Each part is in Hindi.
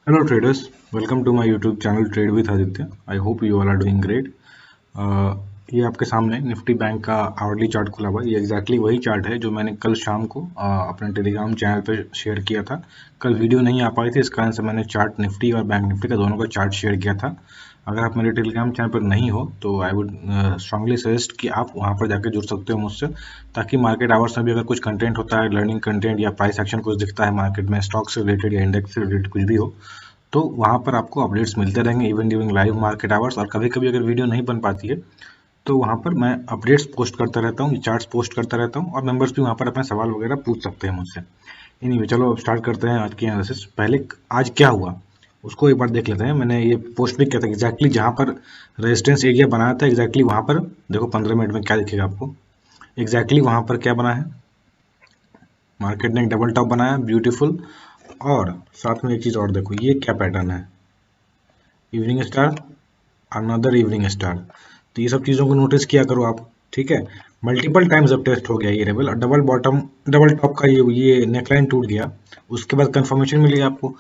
Hello traders, welcome to my YouTube channel Trade with Aditya. I hope you all are doing great. ये आपके सामने निफ्टी बैंक का आवरली चार्ट खुला हुआ है। ये एग्जैक्टली वही चार्ट है जो मैंने कल शाम को अपने टेलीग्राम चैनल पे शेयर किया था। कल वीडियो नहीं आ पाई थी, इस कारण से मैंने चार्ट निफ्टी और बैंक निफ्टी का दोनों का चार्ट शेयर किया था। अगर आप मेरे टेलीग्राम चैनल पर नहीं हो तो आई वुड स्ट्रांगली सजेस्ट कि आप वहाँ पर जाकर जुड़ सकते हो मुझसे, ताकि मार्केट आवर्स में भी अगर कुछ कंटेंट होता है, लर्निंग कंटेंट या प्राइस एक्शन कुछ दिखता है मार्केट में, स्टॉक से रिलेटेड या इंडेक्स से रिलेटेड कुछ भी हो, तो वहाँ पर आपको अपडेट्स मिलते रहेंगे even during live market hours. और कभी कभी अगर वीडियो नहीं बन पाती है तो वहाँ पर मैं अपडेट्स पोस्ट करता रहता हूँ, चार्ट्स पोस्ट करता रहता हूँ, और मेंबर्स भी वहाँ पर अपने सवाल वगैरह पूछ सकते हैं मुझसे। एनीवे, चलो अब स्टार्ट करते हैं आज की एनालिसिस। पहले आज क्या हुआ उसको एक बार देख लेते हैं। मैंने ये पोस्ट भी किया था एग्जैक्टली जहाँ पर रेजिस्टेंस एरिया बनाया था, एग्जैक्टली वहाँ पर देखो 15 मिनट में क्या दिखेगा आपको। एग्जैक्टली वहाँ पर क्या बना है, मार्केट ने एक डबल टॉप बनाया, ब्यूटीफुल। और साथ में एक चीज़ और देखो, ये क्या पैटर्न है, evening star, another evening star. तो ये सब चीज़ों को नोटिस किया करो आप, ठीक है। मल्टीपल टाइम्स अब टेस्ट हो गया ये लेवल, और डबल बॉटम डबल टॉप का ये नेकलाइन टूट गया, उसके बाद कंफर्मेशन मिलेगी आपको।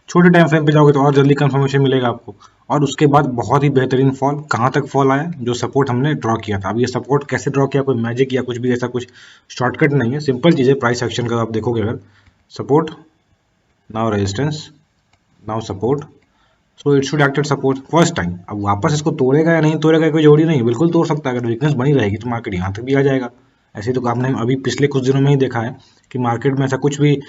छोटे टाइम फ्रेम पे जाओगे तो और जल्दी कंफर्मेशन मिलेगा आपको, और उसके बाद बहुत ही बेहतरीन फॉल। कहाँ तक फॉल आया, जो सपोर्ट हमने ड्रॉ किया था। अब ये सपोर्ट कैसे ड्रॉ किया, कोई मैजिक या कुछ भी ऐसा कुछ शॉर्टकट नहीं है, सिंपल चीज़ है। प्राइस एक्शन का आप देखोगे, अगर support, now resistance, now support, so it should act at support first time. अब वापस इसको तोड़ेगा या नहीं तोड़ेगा कोई जोड़ी नहीं, बिल्कुल तोड़ सकता है। अगर वीकनेस बनी रहेगी तो मार्केट यहाँ तक भी आ जाएगा। ऐसे तो आपने अभी पिछले कुछ दिनों में ही देखा है कि मार्केट में ऐसा कुछ भी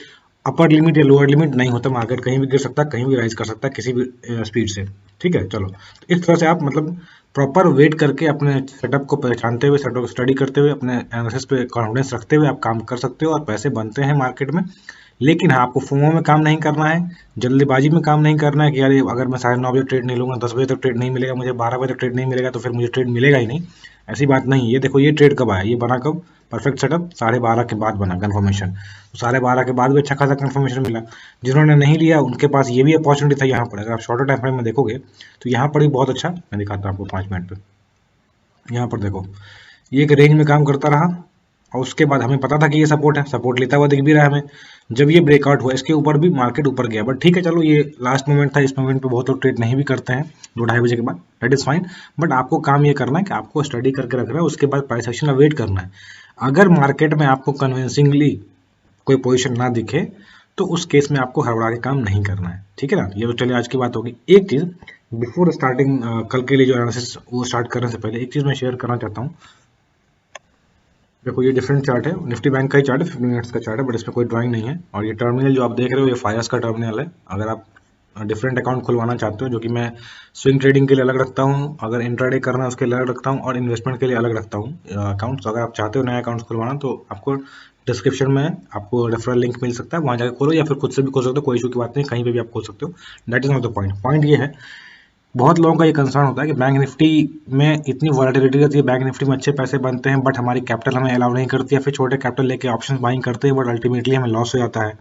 अपर लिमिट या लोअर लिमिट नहीं होता। मार्केट कहीं भी गिर सकता है, कहीं भी राइज कर सकता है, किसी भी स्पीड से, ठीक है। चलो, तो इस तरह से आप मतलब प्रॉपर वेट करके अपने सेटअप को पहचानते हुए, सेटअप को स्टडी करते हुए, अपने एनालिसिस पे कॉन्फिडेंस रखते हुए आप काम कर सकते हो और पैसे बनते हैं मार्केट में। लेकिन हाँ, आपको फोमो में काम नहीं करना है, जल्दबाजी में काम नहीं करना है कि यार अगर मैं 9:30 बजे ट्रेड नहीं लूंगा, 10 बजे तक ट्रेड नहीं मिलेगा मुझे, 12 बजे तक ट्रेड नहीं मिलेगा तो फिर मुझे ट्रेड मिलेगा ही नहीं। ऐसी बात नहीं। ये देखो, ये ट्रेड कब आया, ये बना कब, परफेक्ट सेटअप 12:30 के बाद बना कंफर्मेशन। तो 12:30 के बाद भी अच्छा खासा कंफर्मेशन मिला। जिन्होंने नहीं लिया उनके पास ये भी अपॉर्चुनिटी था यहाँ पर। अगर आप शॉर्टर टाइम फ्रेम में देखोगे तो यहाँ पर भी बहुत अच्छा, मैं दिखाता हूँ आपको 5 मिनट पे। यहाँ पर देखो, ये एक रेंज में काम करता रहा, और उसके बाद हमें पता था कि ये सपोर्ट है, सपोर्ट लेता हुआ दिख भी रहा है हमें। जब ये ब्रेकआउट हुआ, इसके ऊपर भी मार्केट ऊपर गया, बट ठीक है, चलो ये लास्ट मोमेंट था, इस मोमेंट पे बहुत लोग ट्रेड नहीं भी करते हैं 2-2:30 बजे के बाद, दैट इज फाइन। बट आपको काम ये करना है कि आपको स्टडी करके रखना है, उसके बाद प्राइस एक्शन का वेट करना है। अगर मार्केट में आपको कन्विंसिंगली कोई पोजिशन ना दिखे तो उस केस में आपको हड़बड़ा के काम नहीं करना है, ठीक है ना। ये तो चलिए आज की बात होगी। एक चीज़ बिफोर स्टार्टिंग, कल के लिए जो एनालिसिस वो स्टार्ट करने से पहले एक चीज़ मैं शेयर करना चाहता हूँ। देखो, ये डिफरेंट चार्ट है, निफ्टी बैंक का ही चार्ट है, 15 मिनट्स का चार्ट है, बट इसमें कोई ड्राइंग नहीं है। और ये टर्मिनल जो आप देख रहे हो, ये फायर्स का टर्मिनल है। अगर आप डिफरेंट अकाउंट खुलवाना चाहते हो, जो कि मैं स्विंग ट्रेडिंग के लिए अलग रखता हूँ, अगर इंट्राडे करना है उसके लिए अलग रखता हूँ, और इन्वेस्टमेंट के लिए अलग रखता हूँ अकाउंट्स। अगर आप चाहते हो नया अकाउंट खुलवाना तो आपको डिस्क्रिप्शन में आपको रेफरल लिंक मिल सकता है, वहाँ जाकर खोलो, या फिर खुद से भी खोल सकते हो, कोई इशू की बात नहीं, कहीं पे भी आप खोल सकते हो। That is not the point. Point ये है, बहुत लोगों का ये कंसर्न होता है कि बैंक निफ्टी में इतनी वॉलेटिलिटी रहती है, बैंक निफ्टी में अच्छे पैसे बनते हैं, बट हमारी कैपिटल हमें अलाउ नहीं करती, या फिर छोटे कैपिटल लेके ऑप्शन बाइंग करते हैं, बट अल्टीमेटली हमें लॉस हो जाता है।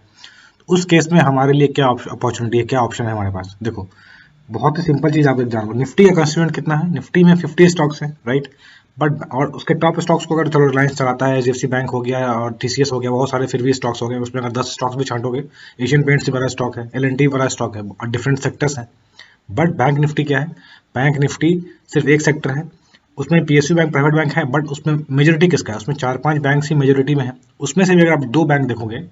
उस केस में हमारे लिए क्या अपॉर्चुनिटी है, क्या ऑप्शन है हमारे पास। देखो, बहुत ही सिंपल चीज़ आप एक जान लो। निफ्टी का कंस्टिट्यूएंट कितना है, निफ्टी में 50 स्टॉक्स हैं, राइट। बट और उसके टॉप स्टॉक्स को अगर चलो रिलायंस चलाता है, एचडीएफसी बैंक हो गया और टीसीएस हो गया, बहुत सारे फिर भी स्टॉक्स हो गए, उसमें अगर 10 स्टॉक्स भी छांटोगे, एशियन पेंट्स भी बड़ा स्टॉक है, एल&टी बड़ा स्टॉक है, और डिफरेंट सेक्टर्स हैं। बट बैंक निफ्टी क्या है, बैंक निफ्टी सिर्फ एक सेक्टर है, उसमें पीएसयू बैंक प्राइवेट बैंक है, बट उसमें मेजोरिटी किसका है, उसमें 4-5 बैंक ही मेजोरिटी में है। उसमें से भी अगर आप 2 बैंक देखोगे,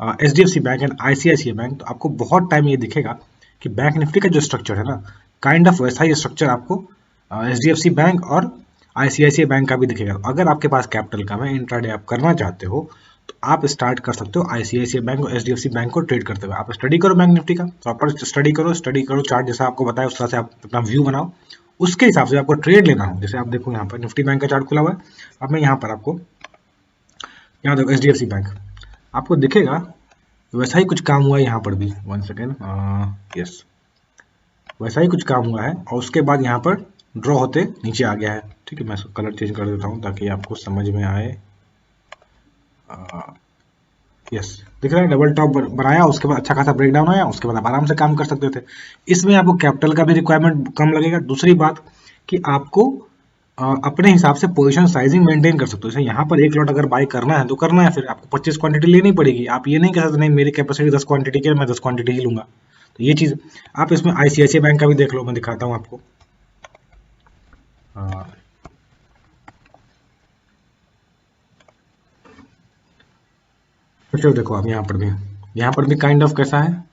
HDFC bank and ICICI bank, तो आपको बहुत टाइम ये दिखेगा कि बैंक निफ्टी का जो स्ट्रक्चर है ना, काइंड ऑफ वैसा ही स्ट्रक्चर आपको एचडीएफसी बैंक और आईसीआईसीआई बैंक का भी दिखेगा। अगर आपके पास कैपिटल कम है, इंट्राडे आप करना चाहते हो, तो आप स्टार्ट कर सकते हो आईसीआईसीआई बैंक और एचडीएफसी बैंक को ट्रेड करते हुए। आप स्टडी करो बैंक निफ्टी का, प्रॉपर स्टडी करो चार्ट जैसा आपको बताया उस तरह से आप अपना व्यू बनाओ, उसके हिसाब से आपको ट्रेड लेना हो। जैसे आप देखो, यहाँ पर निफ्टी बैंक का चार्ट खुला हुआ है। अब मैं यहाँ पर आपको, यहाँ देखो एचडीएफसी बैंक, आपको दिखेगा वैसा ही कुछ काम हुआ है यहाँ पर भी। 1 सेकेंड, यस, वैसा ही कुछ काम हुआ है, और उसके बाद यहाँ पर ड्रॉ होते नीचे आ गया है, ठीक है। मैं कलर चेंज कर देता हूँ ताकि आपको समझ में आए। यस, दिख रहा है, डबल टॉप बनाया, उसके बाद अच्छा खासा ब्रेकडाउन आया, उसके बाद आप आराम से काम कर सकते थे। इसमें आपको कैपिटल का भी रिक्वायरमेंट कम लगेगा। दूसरी बात कि आपको अपने हिसाब से पोजीशन साइजिंग मेंटेन कर सकते हो। जैसे यहाँ पर एक लॉट अगर बाय करना है तो करना है, फिर आपको 25 क्वांटिटी लेनी पड़ेगी। आप ये नहीं कह सकते नहीं मेरी कैपेसिटी 10 क्वांटिटी की है, मैं 10 क्वांटिटी ही लूंगा। तो ये चीज़ आप इसमें ICICI बैंक का भी देख लो, मैं दिखाता हूँ आपको। फिर देखो आप यहाँ पर भी काइंड ऑफ कैसा है,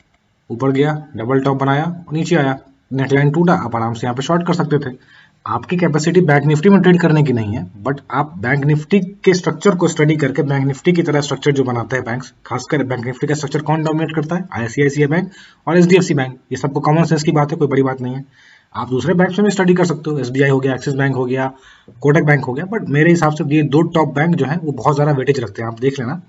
ऊपर गया, डबल टॉप बनाया, नीचे आया, नेकलाइन टूटा, आप आराम से यहाँ पे शॉर्ट कर सकते थे। आपकी कैपेसिटी बैंक निफ्टी में ट्रेड करने की नहीं है, बट आप बैंक निफ्टी के स्ट्रक्चर को स्टडी करके, बैंक निफ्टी की तरह स्ट्रक्चर जो बनाते हैं बैंक्स, खासकर बैंक निफ्टी का स्ट्रक्चर कौन डोमिनेट करता है, ICICI बैंक और HDFC बैंक। ये सबको कॉमन सेंस की बात है, कोई बड़ी बात नहीं है। आप दूसरे बैंक में भी स्टडी कर सकते हो, SBI हो गया, एक्सिस बैंक हो गया, कोटक बैंक हो गया, बट मेरे हिसाब से ये दो टॉप बैंक जो है वो बहुत ज़्यादा वेटेज रखते हैं। आप देख लेना,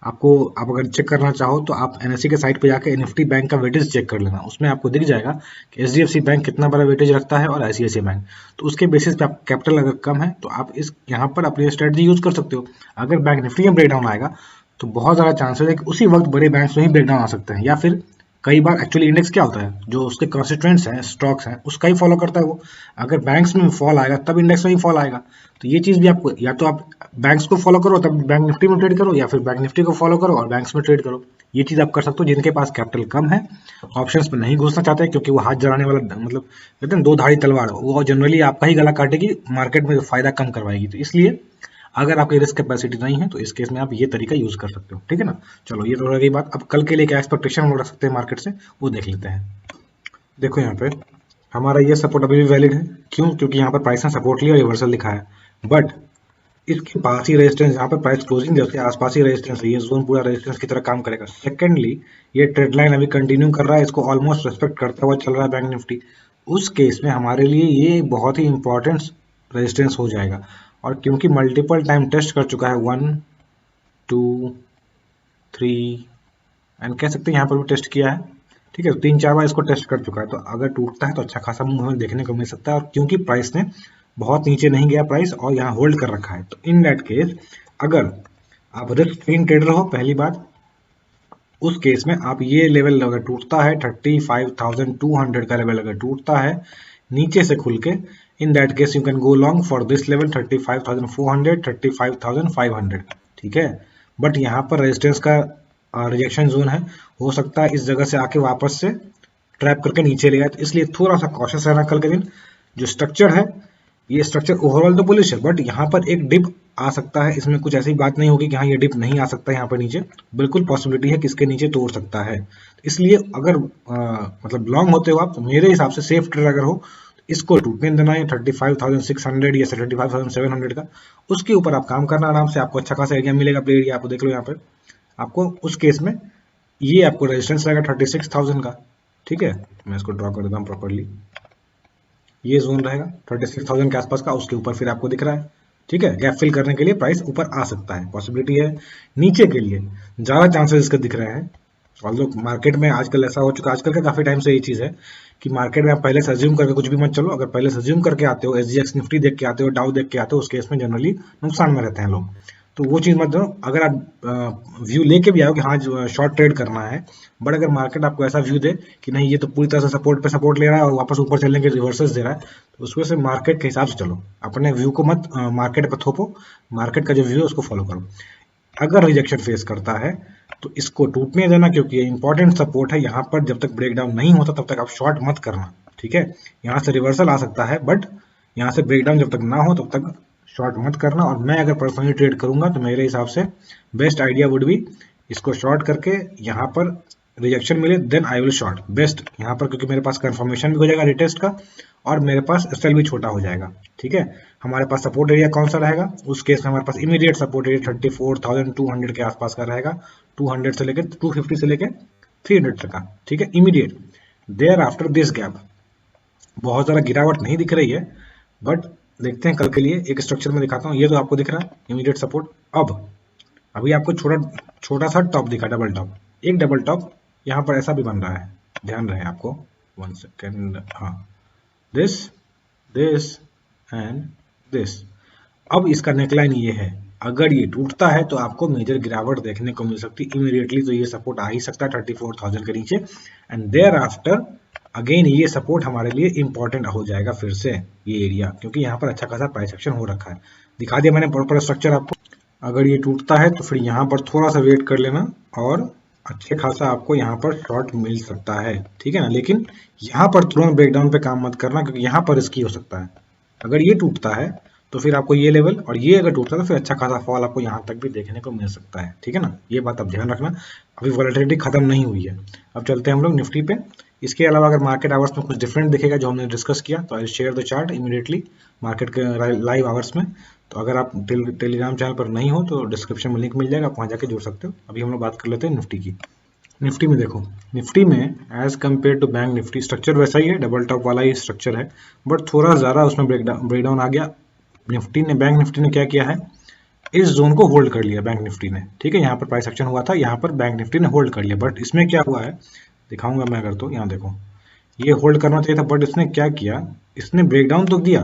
आपको, आप अगर चेक करना चाहो तो आप NSE के साइट पे जाके निफ्टी बैंक का वेटेज चेक कर लेना, उसमें आपको दिख जाएगा कि HDFC बैंक कितना बड़ा वेटेज रखता है और ICICI बैंक। तो उसके बेसिस पे आप, कैपिटल अगर कम है तो आप इस यहाँ पर अपनी स्ट्रेटजी यूज कर सकते हो। अगर बैंक निफ्टी में ब्रेकडाउन आएगा तो बहुत ज़्यादा चांसेस है कि उसी वक्त बड़े बैंक्स में ही ब्रेकडाउन आ सकते हैं, या फिर कई बार एक्चुअली इंडेक्स क्या होता है, जो उसके कॉन्स्टिट्यूएंट्स हैं, स्टॉक्स हैं, उसका ही फॉलो करता है वो। अगर बैंक्स में फॉल आएगा तब इंडेक्स में ही फॉल आएगा। तो ये चीज़ भी आपको, या तो आप बैंक्स को फॉलो करो तब बैंक निफ्टी में ट्रेड करो, या फिर बैंक निफ्टी को फॉलो करो और बैंक्स में ट्रेड करो। ये चीज़ आप कर सकते हो जिनके पास कैपिटल कम है, ऑप्शंस में नहीं घुसना चाहते, क्योंकि वो हाथ जलाने वाला, मतलब कहते हैं दो धारी तलवार, वो जनरली आपका ही गला काटेगी, मार्केट में फायदा कम करवाएगी। तो इसलिए अगर आपकी रिस्क कैपेसिटी नहीं है तो इस केस में आप ये तरीका यूज कर सकते हो, ठीक है ना। चलो ये तो रही बात। अब कल के लिए क्या एक्सपेक्टेशन हम लोग रख सकते हैं मार्केट से, वो देख लेते हैं। देखो यहाँ पे हमारा ये सपोर्ट अभी भी वैलिड है, क्यों, क्योंकि यहाँ पर प्राइस ने सपोर्ट लिया और रिवर्सल दिखा है, बट इसके पास ही रेजिस्टेंस, यहाँ पर प्राइस क्लोजिंग दे उसके आसपास ही रेजिस्टेंस है, ये जोन पूरा रेजिस्टेंस की तरह काम करेगा। सेकेंडली ये ट्रेड लाइन अभी कंटिन्यू कर रहा है, इसको ऑलमोस्ट रेस्पेक्ट करता हुआ चल रहा है बैंक निफ्टी। उस केस में हमारे लिए ये बहुत ही इंपॉर्टेंट रेजिस्टेंस हो जाएगा, और क्योंकि मल्टीपल टाइम टेस्ट कर चुका है, 1 2 3 एंड कह सकते हैं यहाँ पर भी टेस्ट किया है, ठीक है, 3-4 बार इसको टेस्ट कर चुका है। तो अगर टूटता है तो अच्छा खासा मूव हमें देखने को मिल सकता है, और क्योंकि प्राइस ने बहुत नीचे नहीं गया प्राइस और यहाँ होल्ड कर रखा है, तो इन दैट केस अगर आप रिस्क फ्री ट्रेडर हो, पहली बात, उस केस में आप ये लेवल अगर टूटता है 35,200 का लेवल अगर टूटता है नीचे से खुल के, in that case you can go long for this level 35,400, 35,500, ठीक है। बट यहाँ पर रेजिस्टेंस का रिजेक्शन जोन है, हो सकता है इस जगह से आके वापस से ट्रैप करके नीचे ले आए, तो इसलिए थोड़ा सा कॉशियस रहना कल के दिन। जो स्ट्रक्चर है, ये स्ट्रक्चर ओवरऑल तो बुलिश है, बट यहाँ पर एक डिप आ सकता है, इसमें कुछ ऐसी बात नहीं होगी कि हाँ ये डिप नहीं आ सकता यहाँ पर नीचे, बिल्कुल पॉसिबिलिटी है कि इसके नीचे तोड़ सकता है। इसलिए अगर मतलब लॉन्ग होते हो आप, तो मेरे हिसाब से सेफ ट्रेड अगर हो, इसको टूटने देना है 35,600 या 35,700 का, उसके ऊपर आप काम करना आराम से, आपको अच्छा खासा एरिया मिलेगा, प्ले एरिया आपको देख लो यहाँ पर, आपको उस केस में ये आपको रेजिस्टेंस रहेगा 36,000 का, ठीक है। मैं इसको ड्रॉ कर देता हूँ प्रॉपर्ली, ये जोन रहेगा 36,000 के आसपास का, उसके ऊपर फिर आपको दिख रहा है, ठीक है, गैप फिल करने के लिए प्राइस ऊपर आ सकता है, पॉसिबिलिटी है। नीचे के लिए ज़्यादा चांसेस इसके दिख रहे हैं, ऑल्दो मार्केट में आजकल ऐसा हो चुका है, आजकल का काफ़ी टाइम से ये चीज़ है कि मार्केट में आप पहले से अज्यूम करके कुछ भी मत चलो। अगर पहले से अज्यूम करके आते हो, SGX निफ्टी देख के आते हो, डाउ देख के आते हो, उस केस में जनरली नुकसान में रहते हैं लोग, तो वो चीज़ मत दो। अगर आप व्यू लेके भी आओ कि हाँ शॉर्ट ट्रेड करना है, बट अगर मार्केट आपको ऐसा व्यू दे कि नहीं ये तो पूरी तरह से सपोर्ट पे सपोर्ट ले रहा है और वापस ऊपर चलने के रिवर्सेस दे रहा है, तो उसमें से मार्केट के हिसाब से चलो, अपने व्यू को मत मार्केट पर थोपो, मार्केट का जो व्यू है उसको फॉलो करो। अगर रिजेक्शन फेस करता है तो इसको टूटने देना, क्योंकि ये इंपॉर्टेंट सपोर्ट है, यहाँ पर जब तक ब्रेकडाउन नहीं होता तब तक आप शॉर्ट मत करना, ठीक है। यहाँ से रिवर्सल आ सकता है, बट यहाँ से ब्रेकडाउन जब तक ना हो तब तक शॉर्ट मत करना। और मैं अगर पर्सनली ट्रेड करूंगा तो मेरे हिसाब से बेस्ट आइडिया वुड बी इसको शॉर्ट करके यहाँ पर रिजेक्शन मिले then I will short, best यहाँ पर, क्योंकि मेरे पास कंफर्मेशन भी हो जाएगा रिटेस्ट का और मेरे पास सेल भी छोटा हो जाएगा, ठीक है। हमारे पास सपोर्ट एरिया कौन सा रहेगा, उस केस में हमारे पास इमीडिएट सपोर्ट एरिया 34,200 के आसपास का रहेगा, 200 से लेकर 250 से लेकर 300 तक का, ठीक है, immediate. Thereafter this gap बहुत ज़्यादा गिरावट नहीं दिख रही है, बट देखते हैं कल के लिए। एक स्ट्रक्चर में दिखाता हूँ, ये तो आपको दिख रहा है इमीडिएट सपोर्ट। अब अभी आपको छोटा सा टॉप दिखा, डबल टॉप, एक डबल टॉप यहाँ पर ऐसा भी बन रहा है, ध्यान रहे आपको, 1 सेकेंड, हाँ, दिस दिस एंड दिस। अब इसका नेकलाइन ये है, अगर ये टूटता है तो आपको मेजर गिरावट देखने को मिल सकती है इमीडिएटली, तो ये सपोर्ट आ ही सकता है 34,000 के नीचे, एंड देयर आफ्टर अगेन ये सपोर्ट हमारे लिए इंपॉर्टेंट हो जाएगा फिर से ये एरिया, क्योंकि यहाँ पर अच्छा खासा प्राइस एक्शन हो रखा है। दिखा दिया मैंने प्रॉपर स्ट्रक्चर आपको। अगर ये टूटता है तो फिर यहाँ पर थोड़ा सा वेट कर लेना और अच्छे खासा आपको यहाँ पर शॉर्ट मिल सकता है, ठीक है ना। लेकिन यहाँ पर तुरंत ब्रेकडाउन पे काम मत करना, क्योंकि यहाँ पर रिस्की हो सकता है। अगर ये टूटता है तो फिर आपको ये लेवल, और ये अगर टूटता है तो फिर अच्छा खासा फॉल आपको यहाँ तक भी देखने को मिल सकता है, ठीक है ना। ये बात आप ध्यान रखना। अभी वॉलेटिलिटी खत्म नहीं हुई है। अब चलते हैं हम लोग निफ्टी पे। इसके अलावा अगर मार्केट आवर्स में कुछ डिफरेंट दिखेगा जो हमने डिस्कस किया, तो I share the chart immediately market के लाइव आवर्स में। तो अगर आप टेलीग्राम चैनल पर नहीं हो तो डिस्क्रिप्शन में लिंक मिल जाएगा, आप वहाँ जाके जुड़ सकते हो। अभी हम लोग बात कर लेते हैं निफ्टी की। निफ्टी में देखो, निफ्टी में as compare to bank Nifty structure वैसा ही है, डबल टॉप वाला ही स्ट्रक्चर है, बट थोड़ा ज़्यादा उसमें ब्रेकडाउन आ गया। निफ्टी ने, बैंक निफ्टी ने क्या किया है, इस जोन को होल्ड कर लिया बैंक निफ्टी ने, ठीक है। यहाँ पर प्राइस एक्शन हुआ था, यहाँ पर बैंक निफ्टी ने होल्ड कर लिया। बट इसमें क्या हुआ है दिखाऊंगा मैं अगर, तो यहाँ देखो, ये होल्ड करना चाहिए था, बट इसने क्या किया, इसने ब्रेकडाउन तो दिया,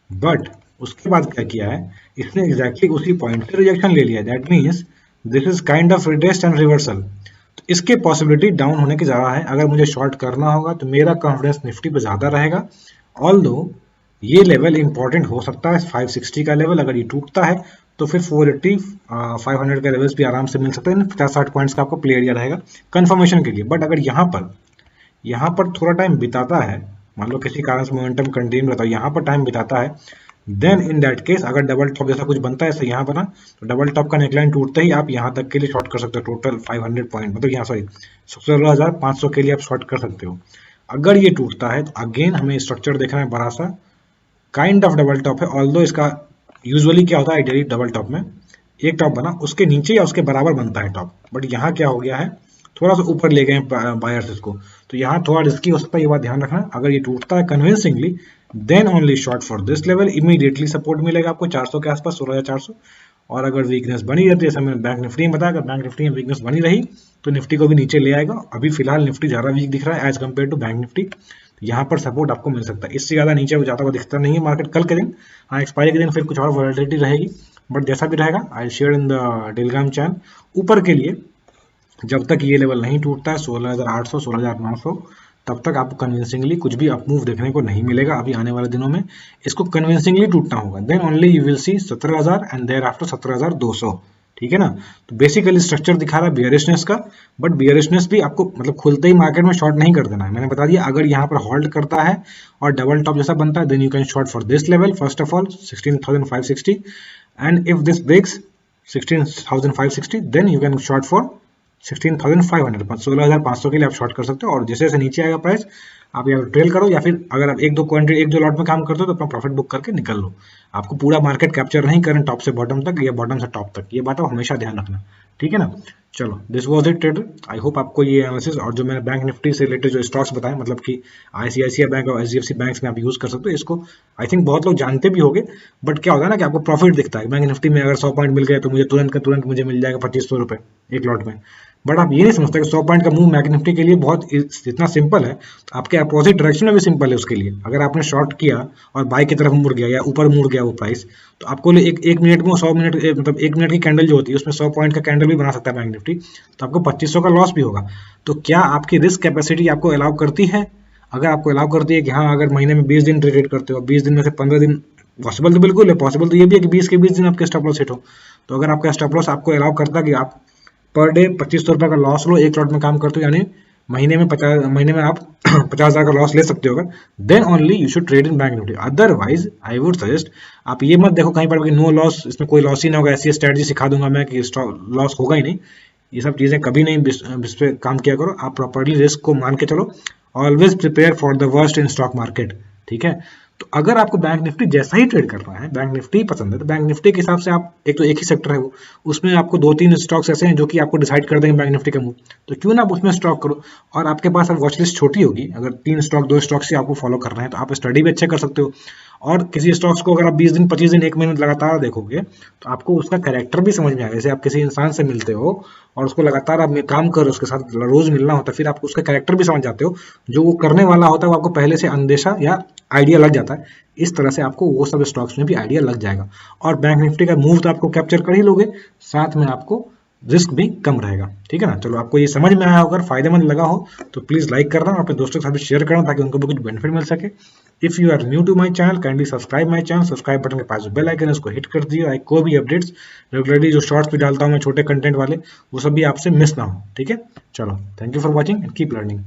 बट उसके बाद क्या किया है, इसने एग्जैक्टली उसी पॉइंट से रिजेक्शन ले लिया। That means this is kind of retest and reversal. तो इसके पॉसिबिलिटी डाउन होने की ज़्यादा है। अगर मुझे शॉर्ट करना होगा तो मेरा कॉन्फिडेंस निफ्टी पे ज़्यादा रहेगा। ऑल्दो ये लेवल इंपॉर्टेंट हो सकता है, 560 का लेवल अगर ये टूटता है तो फिर 480 500 का लेवल्स भी आराम से मिल सकते हैं। 50-60 पॉइंट्स का आपको प्ले एरिया रहेगा कंफर्मेशन के लिए। बट अगर यहाँ पर थोड़ा टाइम बिताता है, मान लो किसी कारण से मोमेंटम कंटिन्यू रहता है, यहाँ पर टाइम बिताता है, देन इन दैट केस अगर डबल टॉप जैसा कुछ बनता है, यहाँ बना, तो डबल टॉप का नेकलाइन टूटते ही आप यहाँ तक के लिए शॉर्ट कर सकते हो। टोटल 500 पॉइंट, मतलब यहाँ सॉरी 16,500 के लिए आप शॉर्ट कर सकते हो। अगर ये टूटता है तो अगेन हमें स्ट्रक्चर देखना है, बड़ा सा काइंड ऑफ डबल टॉप है। ऑल्दो इसका यूजुअली क्या होता है, आइडियली डबल टॉप में एक टॉप बना, उसके नीचे या उसके बराबर बनता है टॉप, बट यहाँ क्या हो गया है, थोड़ा सा ऊपर ले गए बायर्स इसको, तो यहाँ थोड़ा रिस्की हो सकता है, ये बात ध्यान रखना। अगर ये टूटता है convincingly, then only short for this level. Immediately support मिलेगा आपको 400 के आसपास, 16,400। और अगर वीकनेस बनी रहती है, जैसे मैंने बैंक निफ्टी में बताया, अगर बैंक निफ्टी में वीकनेस बनी रही तो निफ्टी को भी नीचे ले आएगा। अभी फिलहाल निफ्टी ज़्यादा वीक दिख रहा है as compare to bank Nifty. यहाँ पर सपोर्ट आपको मिल सकता है, इससे ज़्यादा नीचे जाता हुआ दिखता नहीं है मार्केट कल के दिन। हाँ, एक्सपायरी के दिन फिर कुछ और वॉलेटिलिटी रहेगी, बट जैसा भी रहेगा I share in the Telegram channel. ऊपर के लिए जब तक ये लेवल नहीं टूटता है 16,800 16,900, तब तक आपको कन्विंसिंगली कुछ भी अप मूव देखने को नहीं मिलेगा। अभी आने वाले दिनों में इसको कन्विंसिंगली टूटना होगा, then only you will see 17,000 and thereafter 17,200, ठीक है ना। तो बेसिकली स्ट्रक्चर दिखा रहा है बियरिशनेस का, बट बियरिशनेस भी आपको मतलब खुलते ही मार्केट में शॉर्ट नहीं कर देना है। मैंने बता दिया, अगर यहाँ पर होल्ड करता है और डबल टॉप जैसा बनता है, then you can short for this level first of all 16,560, and if this breaks 16,560, then you can short for 16,500, 16,500 के लिए आप शॉर्ट कर सकते हो। और जैसे जैसे नीचे आएगा प्राइस, आप या ट्रेल करो, या फिर अगर आप एक दो लॉट में काम करते हो तो अपना प्रॉफिट बुक करके निकल लो। आपको पूरा मार्केट कैप्चर नहीं करना टॉप से बॉटम तक या बॉटम से टॉप तक, ये बात आप हमेशा ध्यान रखना, ठीक है ना। चलो, this was it trader. I hope आपको ये एनालिसिस और जो मैंने बैंक निफ्टी से रिलेटेड जो स्टॉक्स बताए, मतलब कि ICICI बैंक और HDFC बैंक्स में आप यूज कर सकते हो, इसको आई थिंक बहुत लोग जानते भी होंगे। बट क्या होता है ना कि आपको प्रॉफिट दिखता है बैंक निफ्टी में, अगर 100 पॉइंट मिल गए तो मुझे तुरंत का तुरंत मुझे मिल जाएगा 2500 रुपये एक लॉट में। बट आप ये नहीं समझते कि 100 पॉइंट का मूव बैंक निफ्टी के लिए बहुत इतना सिंपल है, आपके अपोजिट डायरेक्शन में भी सिंपल है उसके लिए। अगर आपने शॉर्ट किया और बाई की तरफ मुड़ गया या ऊपर मुड़ गया वो प्राइस, तो आपको एक मिनट में 100 मिनट मतलब 1 मिनट की कैंडल जो होती है उसमें 100 पॉइंट का कैंडल भी बना सकता है बैंक निफ्टी, तो आपको 2500 का लॉस भी होगा। तो क्या आपकी रिस्क कैपेसिटी आपको अलाउ करती है? अगर आपको अलाउ करती है कि हाँ, अगर महीने में 20 दिन ट्रेड करते हो, 20 दिन में से 15 दिन, पॉसिबल तो बिल्कुल है, पॉसिबल तो ये भी है कि 20 के 20 दिन आपके स्टॉप लॉस हिट हो। तो अगर आपका स्टॉप लॉस आपको अलाउ करता है कि आप पर डे 2500 रुपये का लॉस लो, एक लॉट में काम करते हो, यानी महीने में आप 50,000 का लॉस ले सकते हो, अगर then only you should trade in bank Nifty. Otherwise I would suggest आप ये मत देखो कहीं पर कि नो लॉस, इसमें कोई लॉस ही ना होगा, ऐसी स्ट्रेटजी सिखा दूंगा मैं कि लॉस होगा ही नहीं। ये सब चीज़ें कभी नहीं इस पे काम किया करो। आप प्रॉपरली रिस्क को मान के चलो। Always prepare for the worst in stock market, ठीक है। तो अगर आपको बैंक निफ्टी जैसा ही ट्रेड करना है, बैंक निफ्टी पसंद है, तो बैंक निफ्टी के हिसाब से आप एक ही सेक्टर है वो, उसमें आपको 2-3 स्टॉक्स ऐसे हैं जो कि आपको डिसाइड कर देंगे बैंक निफ्टी का मूव, तो क्यों ना आप उसमें स्टॉक करो। और आपके पास अब वॉच लिस्ट छोटी होगी, अगर 3 स्टॉक 2 स्टॉक से आपको फॉलो कर रहे हैं तो आप स्टडी भी अच्छे कर सकते हो। और किसी स्टॉक्स को अगर आप 20 दिन 25 दिन 1 महीने लगातार देखोगे तो आपको उसका कैरेक्टर भी समझ में आएगा। जैसे आप किसी इंसान से मिलते हो और उसको लगातार आप काम कर रहे हो, उसके साथ रोज मिलना होता है, फिर आपको उसका कैरेक्टर भी समझ जाते हो, जो वो करने वाला होता है वो आपको पहले से अंदेशा या आइडिया लग जाता है। इस तरह से आपको वो सब स्टॉक्स में भी आइडिया लग जाएगा और बैंक निफ्टी का मूव तो आपको कैप्चर कर ही लोगे, साथ में आपको रिस्क भी कम रहेगा। ठीक है ना, चलो आपको ये समझ में आया होगा, अगर फायदेमंद लगा हो तो प्लीज लाइक करना, अपने दोस्तों के साथ भी शेयर करना ताकि उनको भी कुछ बेनिफिट मिल सके। If you are new to my channel kindly subscribe my channel, subscribe button के पास बेल आइकन है उसको हिट कर दियो, आई कोई भी अपडेट्स रेगुलरली जो शॉर्ट्स भी डालता हूँ मैं छोटे कंटेंट वाले, वो सब भी आपसे मिस ना हो। ठीक है, चलो, thank you for watching and keep learning.